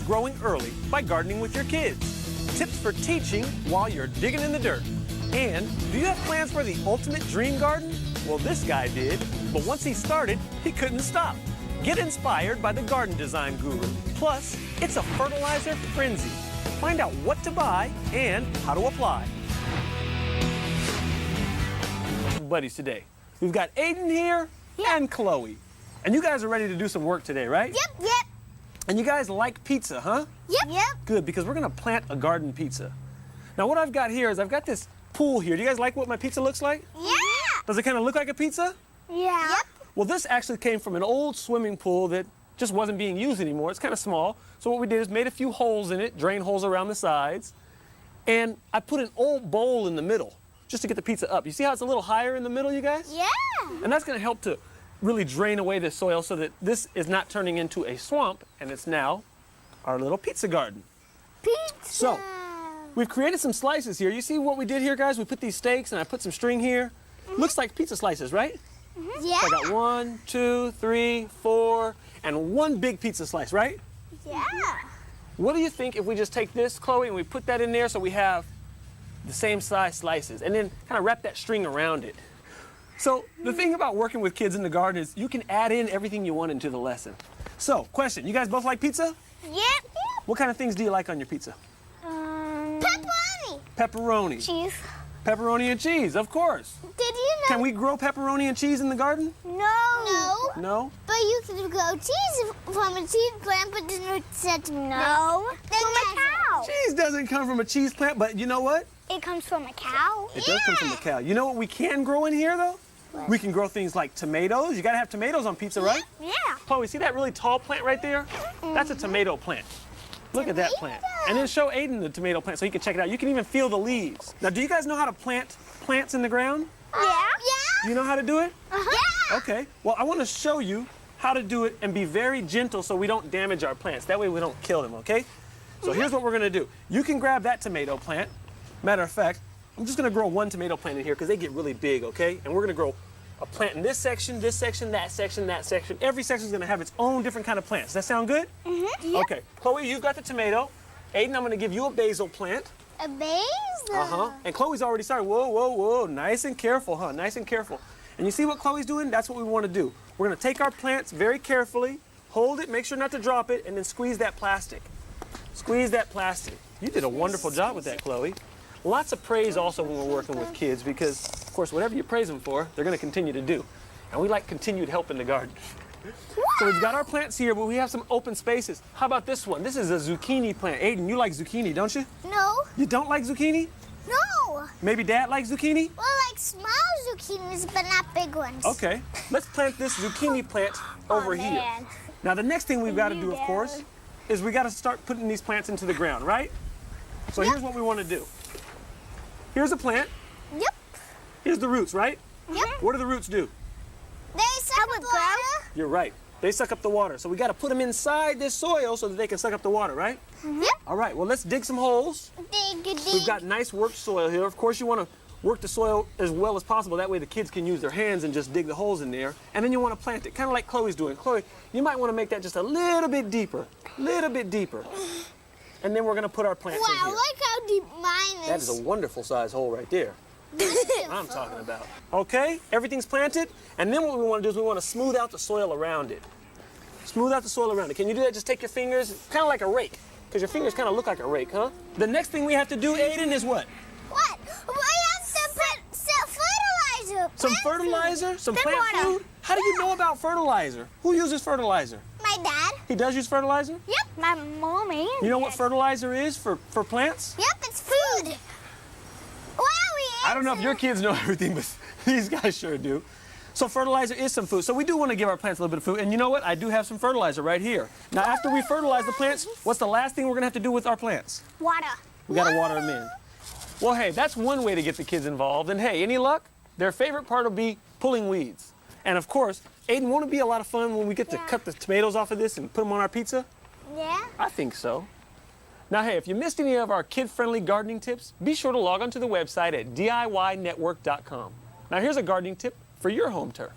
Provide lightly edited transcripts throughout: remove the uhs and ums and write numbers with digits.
growing early by gardening with your kids. Tips for teaching while you're digging in the dirt. And do you have plans for the ultimate dream garden? Well, this guy did, but once he started, he couldn't stop. Get inspired by the garden design guru. Plus, it's a fertilizer frenzy. Find out what to buy and how to apply. Buddies today. We've got Aiden here and Chloe. And you guys are ready to do some work today, right? Yep. And you guys like pizza, huh? Yep. Good, because we're gonna plant a garden pizza. Now what I've got here is I've got this pool here. Do you guys like what my pizza looks like? Yeah. Does it kind of look like a pizza? Yeah. Yep. Well, this actually came from an old swimming pool that just wasn't being used anymore. It's kind of small. So what we did is made a few holes in it, drain holes around the sides, and I put an old bowl in the middle just to get the pizza up. You see how it's a little higher in the middle, you guys? Yeah. And that's gonna help to really drain away the soil so that this is not turning into a swamp, and it's now our little pizza garden. Pizza. So, we've created some slices here. You see what we did here, guys? We put these stakes and I put some string here. Looks like pizza slices, right? Yeah. So I got 1, 2, 3, 4, and one big pizza slice, right? Yeah. What do you think if we just take this, Chloe, and we put that in there so we have the same size slices, and then kind of wrap that string around it? So the thing about working with kids in the garden is you can add in everything you want into the lesson. So, question, you guys both like pizza? Yep. What kind of things do you like on your pizza? Pepperoni. Pepperoni. Cheese. Pepperoni and cheese, of course. Did you know? Can we grow pepperoni and cheese in the garden? No. No? But you can grow cheese from a cheese plant, but then it said no. From a cow. Cheese doesn't come from a cheese plant, but you know what? It comes from a cow. It does come from a cow. You know what we can grow in here, though? What? We can grow things like tomatoes. You gotta have tomatoes on pizza, right? Yeah. Chloe, see that really tall plant right there? That's a tomato plant. Look at that plant. And then show Aiden the tomato plant so he can check it out. You can even feel the leaves. Now, do you guys know how to plant plants in the ground? Yeah. You know how to do it? Yeah. Okay. Well, I want to show you how to do it and be very gentle so we don't damage our plants. That way we don't kill them, okay? So here's what we're gonna do. You can grab that tomato plant. Matter of fact, I'm just gonna grow one tomato plant in here because they get really big, okay? And we're gonna grow a plant in this section, that section, that section. Every section is gonna have its own different kind of plants. Does that sound good? Mm-hmm. Okay. Chloe, you've got the tomato. Aiden, I'm gonna give you a basil plant. A basil. And Chloe's already started. Whoa. Nice and careful, huh? Nice and careful. And you see what Chloe's doing? That's what we want to do. We're going to take our plants very carefully, hold it, make sure not to drop it, and then squeeze that plastic. Squeeze that plastic. You did a wonderful job with that, Chloe. Lots of praise also when we're working with kids because, of course, whatever you praise them for, they're going to continue to do. And we like continued help in the garden. So we've got our plants here, but we have some open spaces. How about this one? This is a zucchini plant. Aiden, you like zucchini, don't you? No. You don't like zucchini? No. Maybe Dad likes zucchini? Well, like small zucchinis, but not big ones. Okay, let's plant this zucchini plant over here. Man. Now the next thing we've got to do, of course, is we got to start putting these plants into the ground, right? So here's what we want to do. Here's a plant. Yep. Here's the roots, right? Yep. What do the roots do? They suck up the water. You're right. They suck up the water. So we got to put them inside this soil so that they can suck up the water, right? Yep. All right, well, let's dig some holes. Dig. We've got nice worked soil here. Of course, you want to work the soil as well as possible. That way the kids can use their hands and just dig the holes in there. And then you want to plant it, kind of like Chloe's doing. Chloe, you might want to make that just a little bit deeper. And then we're going to put our plants in Wow, here. look how deep mine is. That is a wonderful size hole right there. That's what I'm talking about. Okay, everything's planted. And then what we want to do is we want to smooth out the soil around it. Smooth out the soil around it. Can you do that? Just take your fingers, kind of like a rake. Because your fingers kind of look like a rake, huh? The next thing we have to do, Aiden, is what? What? We have to put some fertilizer. Some plant fertilizer? food. Some Then plant water. food? How do you know about fertilizer? Who uses fertilizer? My dad. He does use fertilizer? Yep. My mommy. You know what fertilizer is for plants? Yep, it's food. Wow, I don't know if your kids know everything, but these guys sure do. So fertilizer is some food. So we do want to give our plants a little bit of food. And you know what? I do have some fertilizer right here. Now, after we fertilize the plants, what's the last thing we're going to have to do with our plants? Water. We got to water them in. Well, hey, that's one way to get the kids involved. And hey, any luck? Their favorite part will be pulling weeds. And of course, Aiden, won't it be a lot of fun when we get to cut the tomatoes off of this and put them on our pizza? Yeah. I think so. Now, hey, if you missed any of our kid-friendly gardening tips, be sure to log on to the website at DIYnetwork.com. Now, here's a gardening tip for your home turf.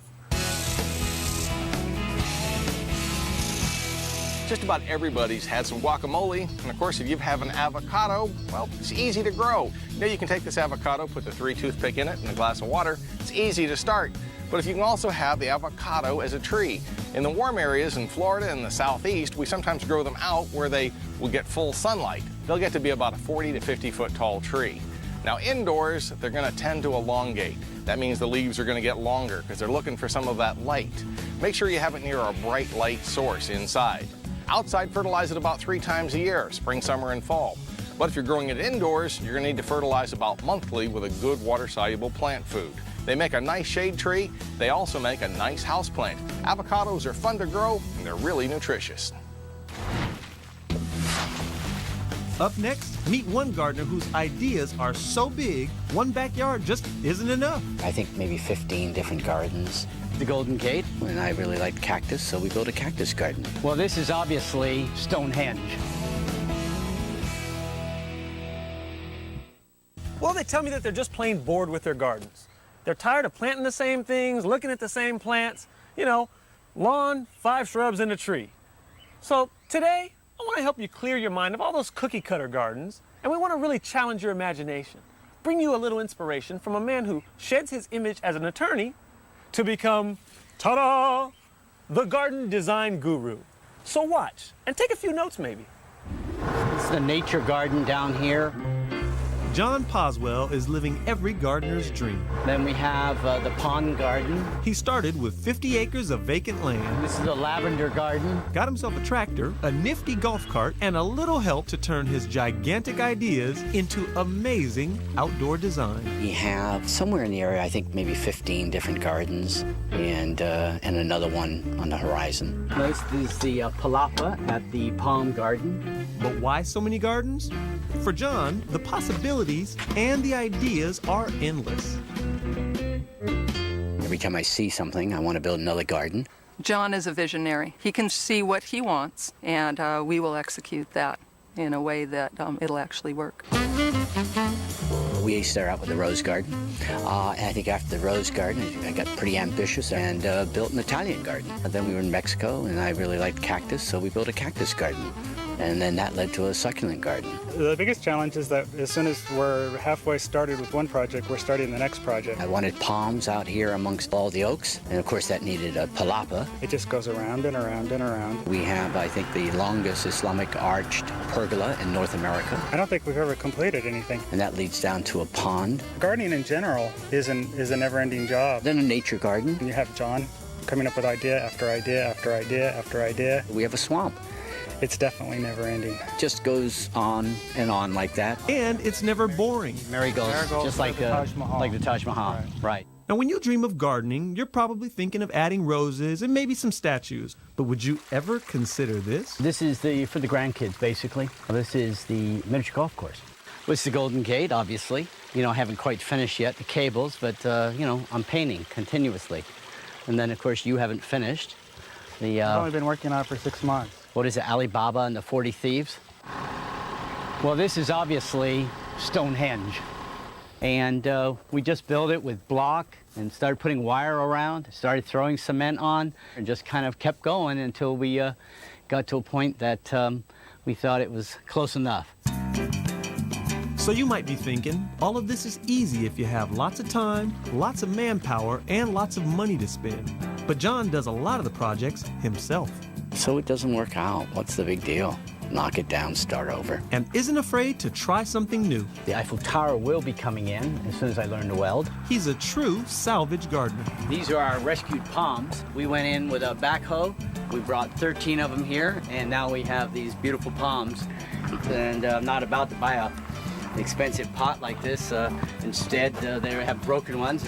Just about everybody's had some guacamole, and of course if you have an avocado, well, it's easy to grow. You know, you can take this avocado, put the 3 toothpick in it and a glass of water. It's easy to start. But if you can also have the avocado as a tree. In the warm areas in Florida and the southeast, we sometimes grow them out where they will get full sunlight. They'll get to be about a 40 to 50 foot tall tree. Now indoors, they're gonna tend to elongate. That means the leaves are gonna get longer because they're looking for some of that light. Make sure you have it near a bright light source inside. Outside, fertilize it about 3 times a year, spring, summer, and fall. But if you're growing it indoors, you're gonna need to fertilize about monthly with a good water-soluble plant food. They make a nice shade tree. They also make a nice house plant. Avocados are fun to grow, and they're really nutritious. Up next, meet one gardener whose ideas are so big, one backyard just isn't enough. I think maybe 15 different gardens. The Golden Gate. And I really like cactus, so we built a cactus garden. Well, this is obviously Stonehenge. Well, they tell me that they're just plain bored with their gardens. They're tired of planting the same things, looking at the same plants. You know, lawn, 5 shrubs, and a tree. So today, I want to help you clear your mind of all those cookie-cutter gardens, and we want to really challenge your imagination. Bring you a little inspiration from a man who sheds his image as an attorney to become, ta-da, the garden design guru. So watch, and take a few notes maybe. This is the nature garden down here. John Poswell is living every gardener's dream. Then we have the pond garden. He started with 50 acres of vacant land, This is the lavender garden. got himself a tractor, a nifty golf cart, and a little help to turn his gigantic ideas into amazing outdoor design. We have somewhere in the area, I think maybe 15 different gardens, and another one on the horizon. This is the palapa at the palm garden. But why so many gardens? For John, the possibilities and the ideas are endless. Every time I see something, I want to build another garden. John is a visionary. He can see what he wants, and we will execute that in a way that it'll actually work. We started out with the rose garden. And I think after the rose garden, I got pretty ambitious and built an Italian garden. And then we were in Mexico, and I really liked cactus, so we built a cactus garden. And then that led to a succulent garden. The biggest challenge is that as soon as we're halfway started with one project, we're starting the next project. I wanted palms out here amongst all the oaks, and of course that needed a palapa. It just goes around and around and around. We have, I think, the longest Islamic arched pergola in North America, I don't think we've ever completed anything. and that leads down to a pond. Gardening in general is a never-ending job. Then a nature garden. You have John coming up with idea after idea after idea after idea. We have a swamp. It's definitely never-ending. Just goes on and on like that. And it's never boring. Marigolds, just like the Taj Mahal. Right. Now, when you dream of gardening, you're probably thinking of adding roses and maybe some statues. But would you ever consider this? This is for the grandkids, basically. This is the miniature golf course. This is the Golden Gate, obviously. You know, I haven't quite finished yet the cables, but, you know, I'm painting continuously. And then, of course, you haven't finished. I've only been working on it for 6 months. What is it, Alibaba and the 40 Thieves? Well, this is obviously Stonehenge. And we just built it with block and started putting wire around, started throwing cement on, and just kind of kept going until we got to a point that we thought it was close enough. So you might be thinking, all of this is easy if you have lots of time, lots of manpower, and lots of money to spend. But John does a lot of the projects himself. So it doesn't work out. What's the big deal? Knock it down, start over. And isn't afraid to try something new. The Eiffel Tower will be coming in as soon as I learn to weld. He's a true salvage gardener. These are our rescued palms. We went in with a backhoe. We brought 13 of them here, and now we have these beautiful palms. And I'm not about to buy an expensive pot like this. Instead, they have broken ones.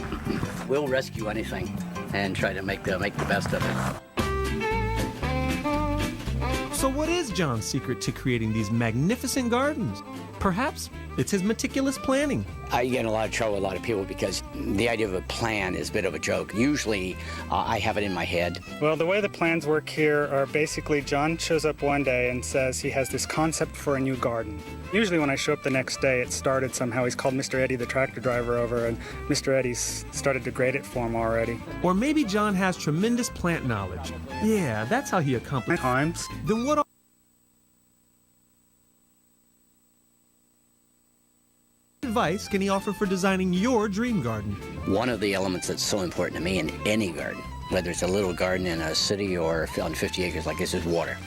We'll rescue anything and try to make the best of it. So what is John's secret to creating these magnificent gardens? Perhaps it's his meticulous planning. I get in a lot of trouble with a lot of people because the idea of a plan is a bit of a joke. Usually, I have it in my head. Well, the way the plans work here are basically John shows up one day and says he has this concept for a new garden. Usually when I show up the next day, it started somehow. He's called Mr. Eddie, the tractor driver, over, and Mr. Eddie's started to grade it for him already. Or maybe John has tremendous plant knowledge. Yeah, that's how he accomplished. Times. Then what advice can he offer for designing your dream garden? One of the elements that's so important to me in any garden, whether it's a little garden in a city or on 50 acres like this, is water.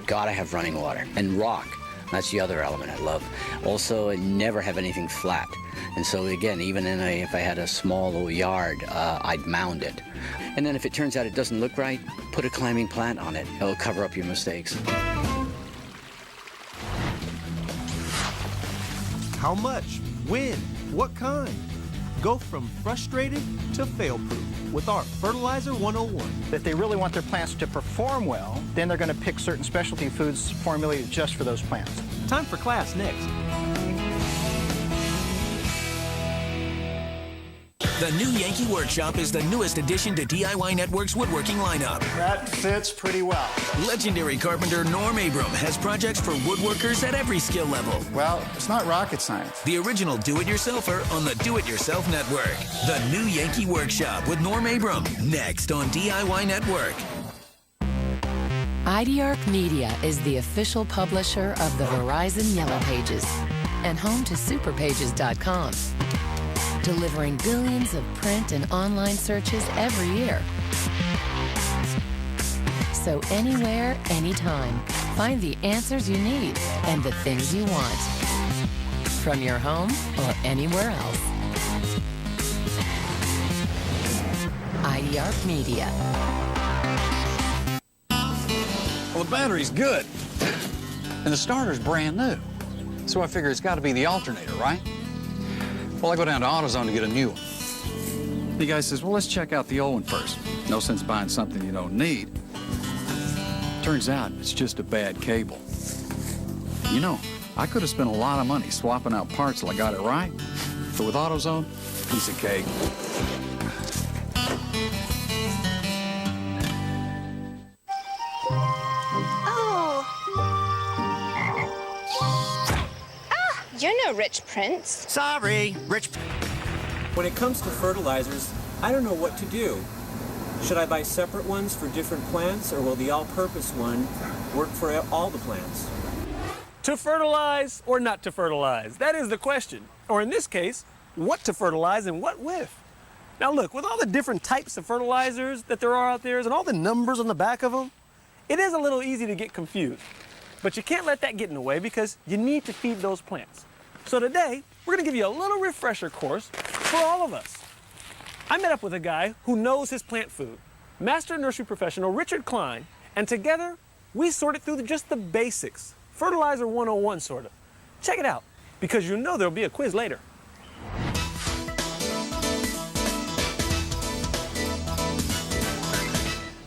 Gotta have running water. And rock, that's the other element I love. Also, never have anything flat. And so again, even if I had a small little yard, I'd mound it. And then if it turns out it doesn't look right, put a climbing plant on it. It'll cover up your mistakes. How much? When? What kind? Go from frustrated to fail-proof with our Fertilizer 101. If they really want their plants to perform well, then they're going to pick certain specialty foods formulated just for those plants. Time for class next. The new Yankee Workshop is the newest addition to DIY Network's woodworking lineup. That fits pretty well. Legendary carpenter Norm Abram has projects for woodworkers at every skill level. Well, it's not rocket science. The original do-it-yourselfer on the Do-It-Yourself Network. The new Yankee Workshop with Norm Abram, next on DIY Network. IDARC Media is the official publisher of the Verizon Yellow Pages and home to superpages.com. Delivering billions of print and online searches every year. So anywhere, anytime, find the answers you need and the things you want. From your home or anywhere else. IDARC Media. Well, the battery's good, and the starter's brand new. So I figure it's got to be the alternator, right? Well, I go down to AutoZone to get a new one. The guy says, well, let's check out the old one first. No sense buying something you don't need. Turns out it's just a bad cable. You know, I could have spent a lot of money swapping out parts till I got it right. But with AutoZone, piece of cake. You're no Rich Prince. Sorry, Rich. When it comes to fertilizers, I don't know what to do. Should I buy separate ones for different plants, or will the all-purpose one work for all the plants? To fertilize or not to fertilize? That is the question. Or in this case, what to fertilize and what with. Now look, with all the different types of fertilizers that there are out there and all the numbers on the back of them, it is a little easy to get confused. But you can't let that get in the way because you need to feed those plants. So today, we're gonna give you a little refresher course for all of us. I met up with a guy who knows his plant food, master nursery professional Richard Klein, and together, we sorted through just the basics. Fertilizer 101, sort of. Check it out, because you know there'll be a quiz later.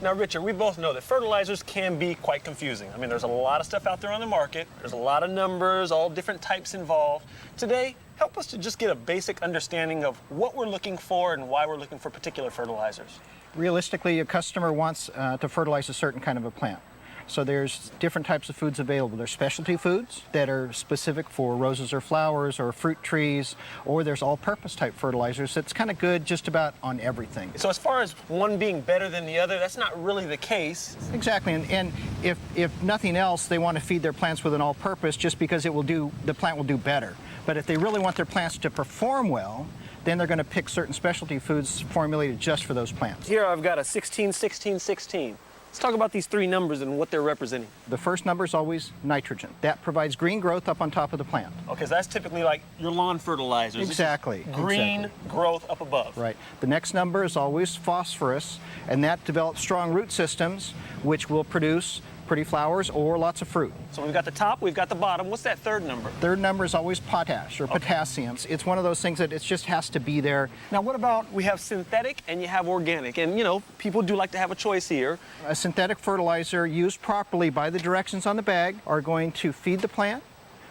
Now, Richard, we both know that fertilizers can be quite confusing. I mean, there's a lot of stuff out there on the market. There's a lot of numbers, all different types involved. Today, help us to just get a basic understanding of what we're looking for and why we're looking for particular fertilizers. Realistically, a customer wants to fertilize a certain kind of a plant. So there's different types of foods available. There's specialty foods that are specific for roses or flowers or fruit trees, or there's all-purpose type fertilizers that's kind of good just about on everything. So as far as one being better than the other, that's not really the case. Exactly, and if nothing else, they want to feed their plants with an all-purpose just because the plant will do better. But if they really want their plants to perform well, then they're going to pick certain specialty foods formulated just for those plants. Here I've got a 16, 16, 16. Let's talk about these three numbers and what they're representing. The first number is always nitrogen. That provides green growth up on top of the plant. Okay, so that's typically like your lawn fertilizers. Exactly. Green growth up above. Right. The next number is always phosphorus, and that develops strong root systems, which will produce pretty flowers or lots of fruit. So we've got the top, we've got the bottom. What's that third number? Third number is always potash or potassium. It's one of those things that it just has to be there. Now what about, we have synthetic and you have organic, and you know, people do like to have a choice here. A synthetic fertilizer used properly by the directions on the bag are going to feed the plant,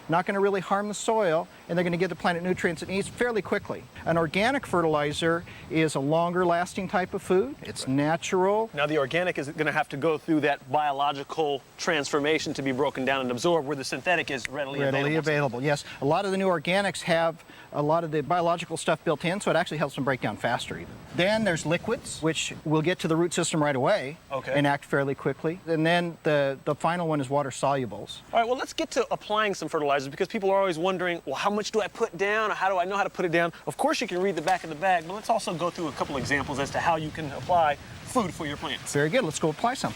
not going to really harm the soil, and they're going to give the plant nutrients it needs fairly quickly. An organic fertilizer is a longer lasting type of food. It's natural. Now the organic is going to have to go through that biological transformation to be broken down and absorbed, where the synthetic is readily available. Yes. A lot of the new organics have a lot of the biological stuff built in, so it actually helps them break down faster even. Then there's liquids, which will get to the root system right away and act fairly quickly. And then the final one is water solubles. All right, well, let's get to applying some fertilizers, because people are always wondering, well, how much do I put down, or how do I know how to put it down? Of course you can read the back of the bag, but let's also go through a couple examples as to how you can apply food for your plants. Very good. Let's go apply some.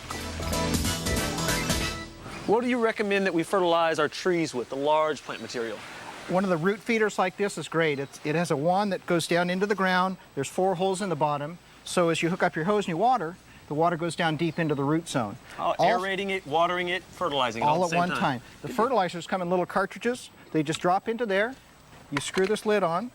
What do you recommend that we fertilize our trees with, the large plant material? One of the root feeders like this is great. It has a wand that goes down into the ground. There's 4 holes in the bottom. So as you hook up your hose and you water, the water goes down deep into the root zone. Aerating it, watering it, fertilizing it all at at the same one time. The fertilizers come in little cartridges. They just drop into there. You screw this lid on.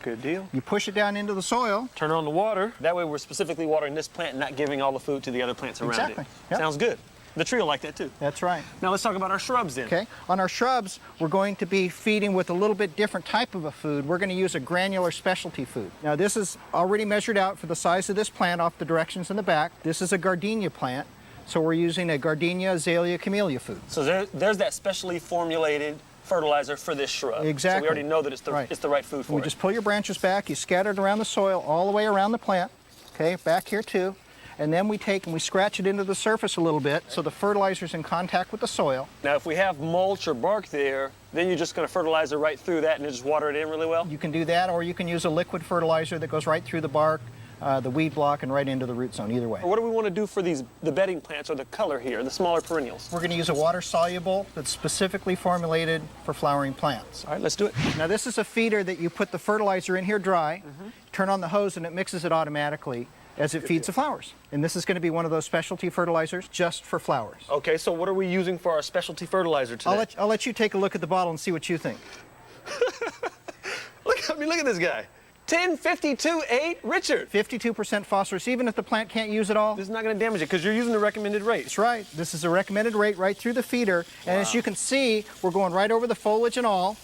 Good deal. You push it down into the soil. Turn on the water. That way we're specifically watering this plant and not giving all the food to the other plants around Exactly. it. Yep. Sounds good. The tree will like that too. That's right. Now let's talk about our shrubs then. Okay. On our shrubs, we're going to be feeding with a little bit different type of a food. We're going to use a granular specialty food. Now this is already measured out for the size of this plant off the directions in the back. This is a gardenia plant, so we're using a gardenia, azalea, camellia food. So there's that specially formulated fertilizer for this shrub. Exactly. So we already know that it's the right food for we it. just pull your branches back, you scatter it around the soil all the way around the plant. Okay, back here too. And then we take and we scratch it into the surface a little bit so the fertilizer's in contact with the soil. Now if we have mulch or bark there, then you're just going to fertilize it right through that and just water it in really well? You can do that, or you can use a liquid fertilizer that goes right through the bark, the weed block, and right into the root zone, either way. What do we want to do for the bedding plants or the color here, the smaller perennials? We're going to use a water soluble that's specifically formulated for flowering plants. All right, let's do it. Now this is a feeder that you put the fertilizer in here dry, turn on the hose, and it mixes it automatically as it feeds the flowers. And this is going to be one of those specialty fertilizers just for flowers. Okay, so what are we using for our specialty fertilizer today? I'll let you take a look at the bottle and see what you think. Look at this guy. 10-52-8, Richard. 52% phosphorus, even if the plant can't use it all. This is not going to damage it because you're using the recommended rate. That's right. This is a recommended rate right through the feeder. And as you can see, we're going right over the foliage and all.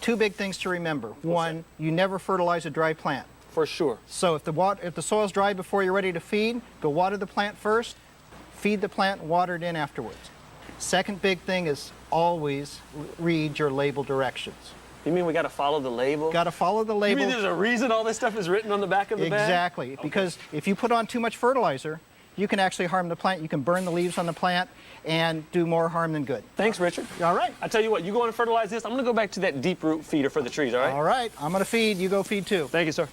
2 big things to remember. One, you never fertilize a dry plant. For sure. So if the soil's dry before you're ready to feed, go water the plant first, feed the plant, water it in afterwards. Second big thing is always read your label directions. You mean we got to follow the label? Got to follow the label. You mean there's a reason all this stuff is written on the back of the bag? Exactly. Okay. Because if you put on too much fertilizer, you can actually harm the plant. You can burn the leaves on the plant and do more harm than good. Thanks, Richard. All right. I tell you what, you go and fertilize this. I'm going to go back to that deep root feeder for the trees, all right? All right. I'm going to feed. You go feed too. Thank you, sir.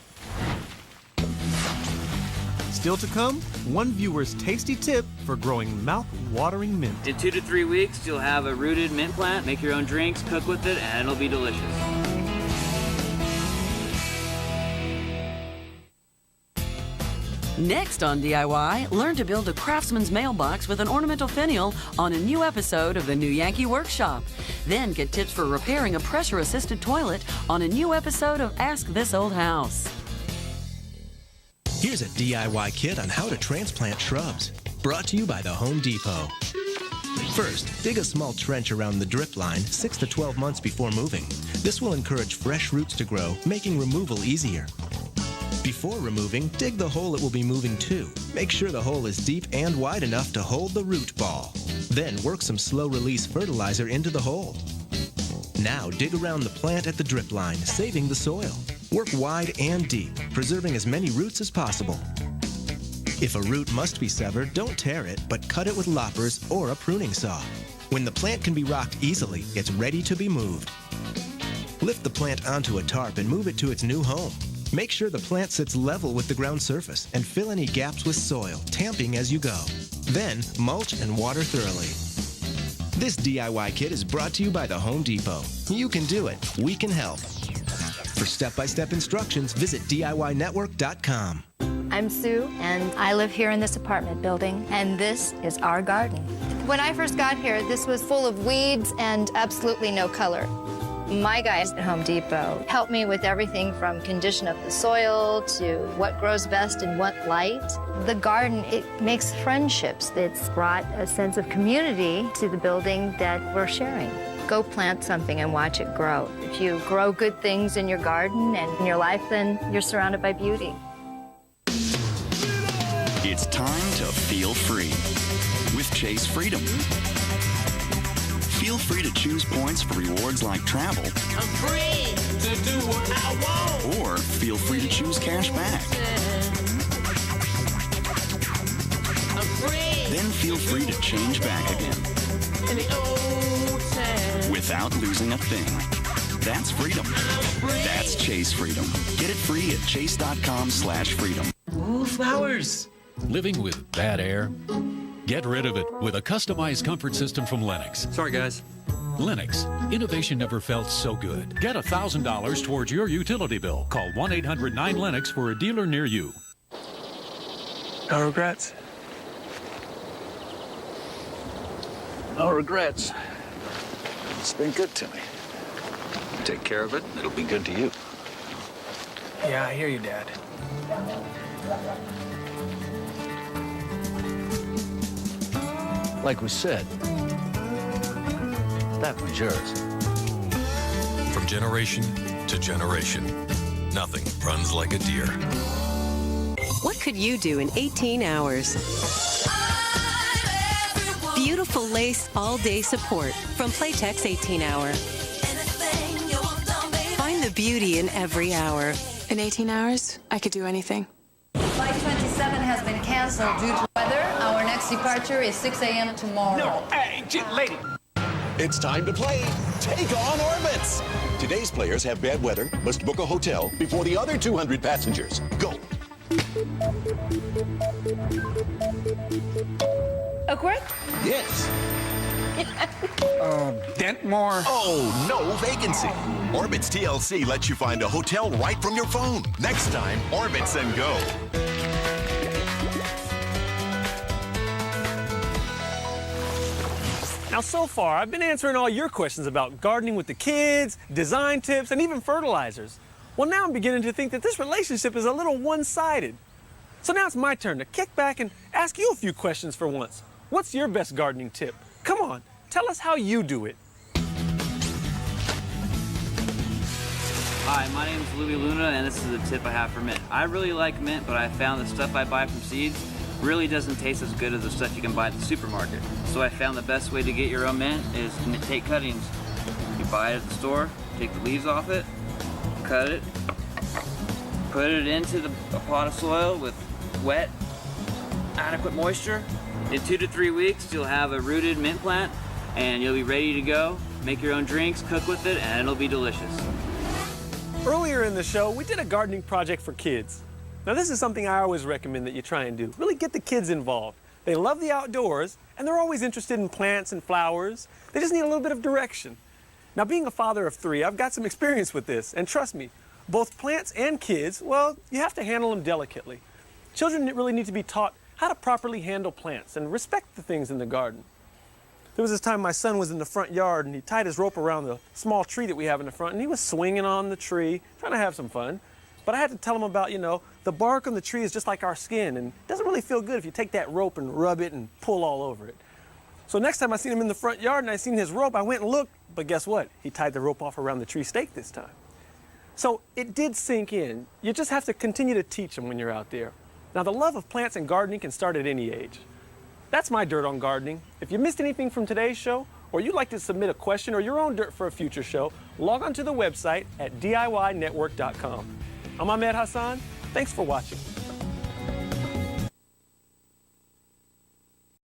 Still to come, one viewer's tasty tip for growing mouth-watering mint. In 2 to 3 weeks, you'll have a rooted mint plant. Make your own drinks, cook with it, and it'll be delicious. Next on DIY, learn to build a craftsman's mailbox with an ornamental finial on a new episode of the New Yankee Workshop. Then get tips for repairing a pressure-assisted toilet on a new episode of Ask This Old House. Here's a DIY kit on how to transplant shrubs. Brought to you by the Home Depot. First, dig a small trench around the drip line 6 to 12 months before moving. This will encourage fresh roots to grow, making removal easier. Before removing, dig the hole it will be moving to. Make sure the hole is deep and wide enough to hold the root ball. Then work some slow-release fertilizer into the hole. Now dig around the plant at the drip line, saving the soil. Work wide and deep, preserving as many roots as possible. If a root must be severed, don't tear it, but cut it with loppers or a pruning saw. When the plant can be rocked easily, it's ready to be moved. Lift the plant onto a tarp and move it to its new home. Make sure the plant sits level with the ground surface and fill any gaps with soil, tamping as you go. Then, mulch and water thoroughly. This DIY kit is brought to you by the Home Depot. You can do it. We can help. For step-by-step instructions, visit DIYnetwork.com. I'm Sue, and I live here in this apartment building, and this is our garden. When I first got here, this was full of weeds and absolutely no color. My guys at Home Depot help me with everything from condition of the soil to what grows best in what light. The garden, it makes friendships. It's brought a sense of community to the building that we're sharing. Go plant something and watch it grow. If you grow good things in your garden and in your life, then you're surrounded by beauty. It's time to feel free with Chase Freedom. Feel free to choose points for rewards like travel. I'm free to do what I want. Or feel free to choose cash back. I'm free. Then feel free to change back again. In the old town. Without losing a thing. That's freedom. That's Chase Freedom. Get it free at chase.com/freedom. Ooh, flowers. Living with bad air? Get rid of it with a customized comfort system from Lennox. Sorry, guys. Lennox. Innovation never felt so good. Get $1,000 towards your utility bill. Call 1-800-9-LENNOX for a dealer near you. No regrets. No regrets. It's been good to me. Take care of it, and it'll be good to you. Yeah, I hear you, Dad. Like we said, that one's yours. From generation to generation, nothing runs like a deer. What could you do in 18 hours? Beautiful lace all-day support from Playtex 18-hour. Find the beauty in every hour. In 18 hours, I could do anything. Flight 27 has been canceled due to weather. Our next departure is 6 a.m. tomorrow. No, hey, lady. It's time to play Take On Orbits. Today's players have bad weather, must book a hotel before the other 200 passengers. Go. Awkward? Yes. Dentmore. Oh, no vacancy. Orbitz TLC lets you find a hotel right from your phone. Next time, Orbitz and go. Now, so far, I've been answering all your questions about gardening with the kids, design tips, and even fertilizers. Well, now I'm beginning to think that this relationship is a little one-sided. So now it's my turn to kick back and ask you a few questions for once. What's your best gardening tip? Come on, tell us how you do it. Hi, my name is Louis Luna, and this is a tip I have for mint. I really like mint, but I found the stuff I buy from seeds really doesn't taste as good as the stuff you can buy at the supermarket. So I found the best way to get your own mint is to take cuttings. You buy it at the store, take the leaves off it, cut it, put it into a pot of soil with wet, adequate moisture. In 2 to 3 weeks, you'll have a rooted mint plant, and you'll be ready to go. Make your own drinks, cook with it, and it'll be delicious. Earlier in the show, we did a gardening project for kids. Now, this is something I always recommend that you try and do. Really get the kids involved. They love the outdoors, and they're always interested in plants and flowers. They just need a little bit of direction. Now, being a father of 3, I've got some experience with this, and trust me, both plants and kids, well, you have to handle them delicately. Children really need to be taught how to properly handle plants and respect the things in the garden. There was this time my son was in the front yard, and he tied his rope around the small tree that we have in the front, and he was swinging on the tree, trying to have some fun. But I had to tell him about, the bark on the tree is just like our skin, and it doesn't really feel good if you take that rope and rub it and pull all over it. So next time I seen him in the front yard and I seen his rope, I went and looked, but guess what? He tied the rope off around the tree stake this time. So it did sink in. You just have to continue to teach them when you're out there. Now, the love of plants and gardening can start at any age. That's my Dirt on Gardening. If you missed anything from today's show, or you'd like to submit a question or your own dirt for a future show, log on to the website at DIYnetwork.com. I'm Ahmed Hassan. Thanks for watching.